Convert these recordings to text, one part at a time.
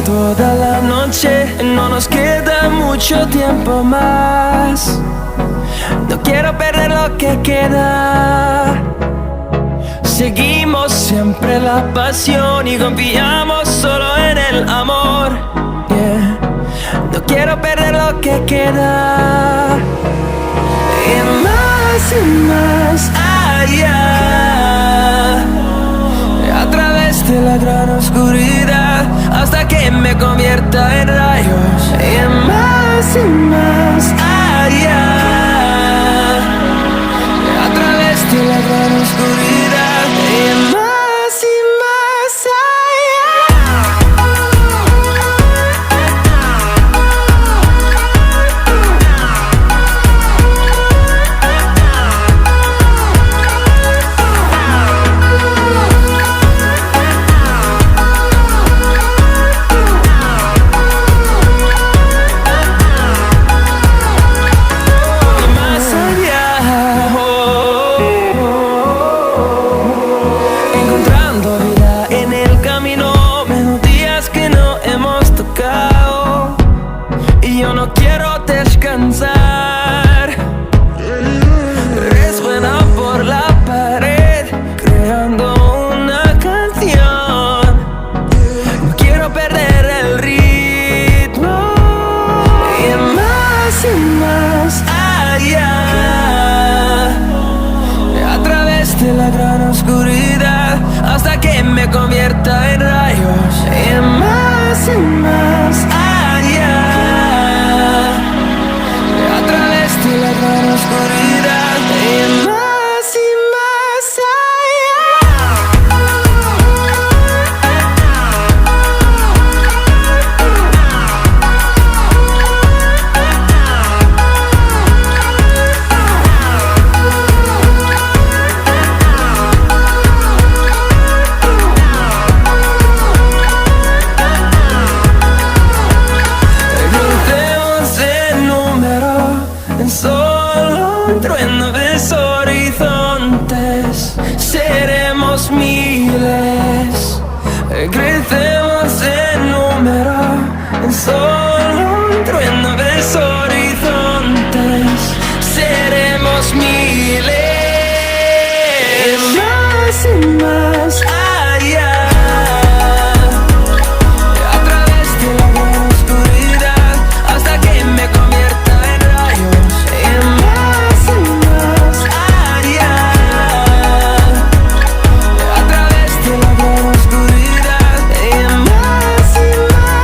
toda la noche, no nos queda mucho tiempo más. No quiero perder lo que queda. Seguimos siempre la pasión y confiamos solo en el amor. Yeah. No quiero perder lo que queda. Y más allá, a través de la gran oscuridad, hasta que me convierta en rayos. Y más allá, a través de la gran oscuridad. Y más allá. Resuena por la pared, creando una canción. No quiero perder el ritmo. Y más allá, a través de la gran oscuridad, hasta que me convierta en rayos. Y más allá, a través de la gran oscuridad. Y más seremos miles, crecemos en número, en solo un trueno de horizontes. Seremos miles, más allá, a través de la gran oscuridad, hasta que me convierta en rayos. Y más allá, a través de la gran oscuridad. Y más allá.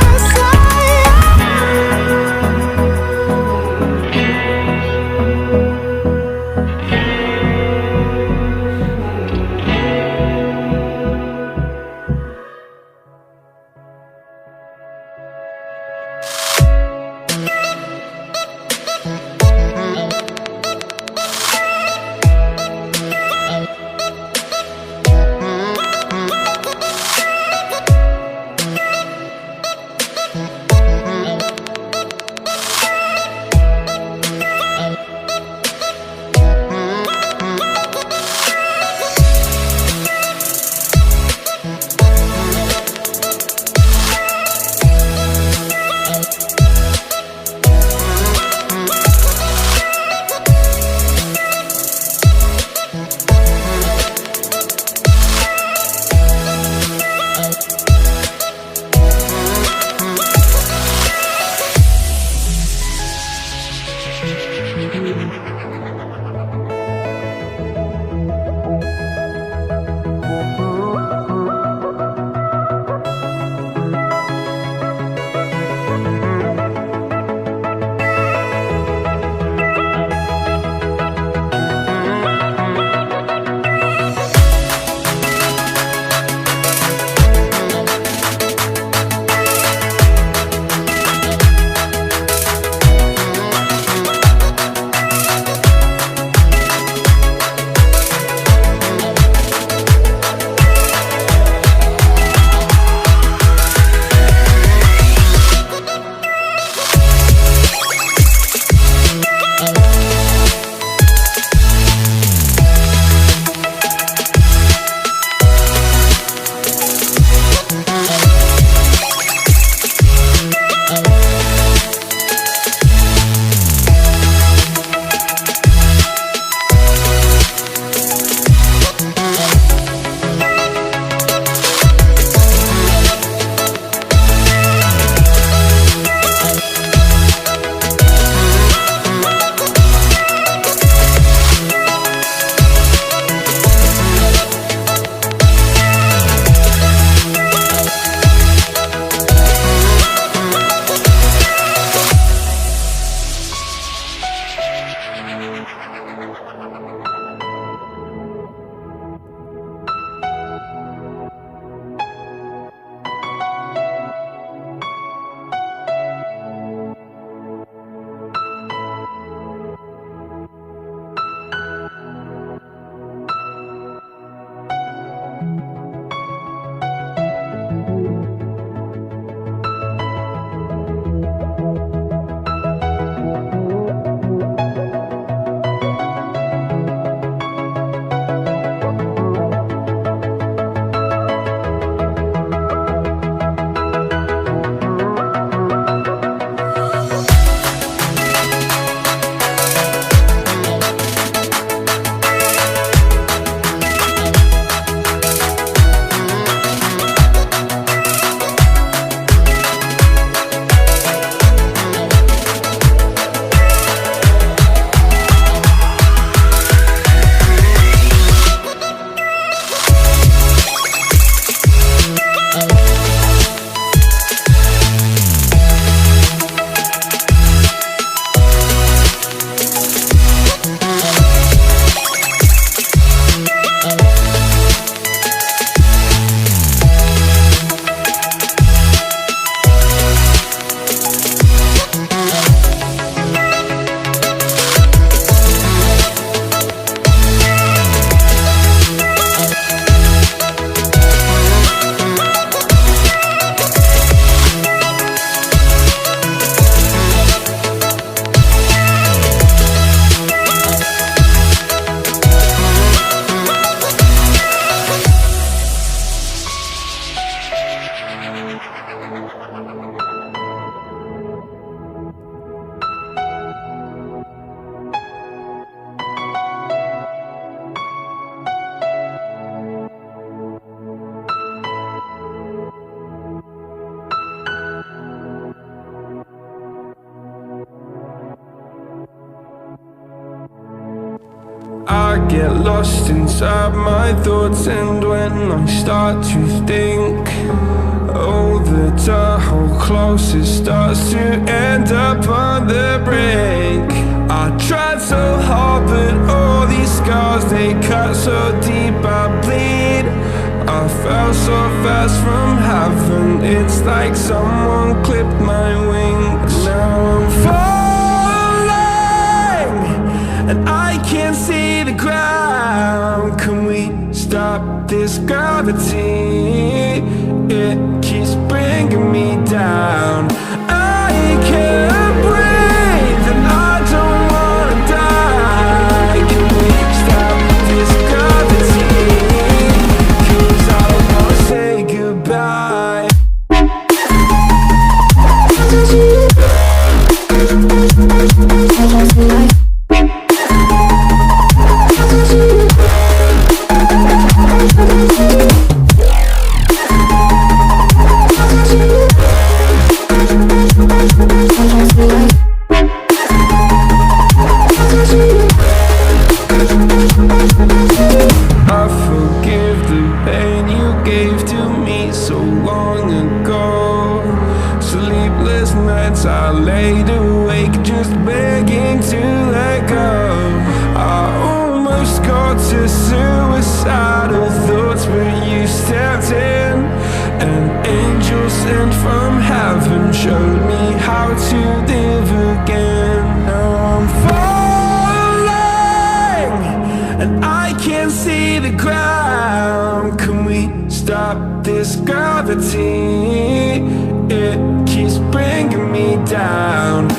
I get lost inside my thoughts, and when I start to think, oh, the door closest starts to end up on the brink. I tried so hard, but all these scars, they cut so deep I bleed. I fell so fast from heaven, it's like someone clipped my wings. Now I'm falling, and I can't see the ground. Can we stop this gravity? It keeps bringing me down. I can't breathe, and I don't wanna die. Can we stop this gravity? 'Cause I don't wanna say goodbye. I forgive the pain you gave to me so long ago. Sleepless nights I laid awake just begging to let go. I almost got to suicidal thoughts, but you stepped in. An angel sent from heaven showed me how to live again. Now I'm falling, and I can't see the ground. Can we stop this gravity? It keeps bringing me down.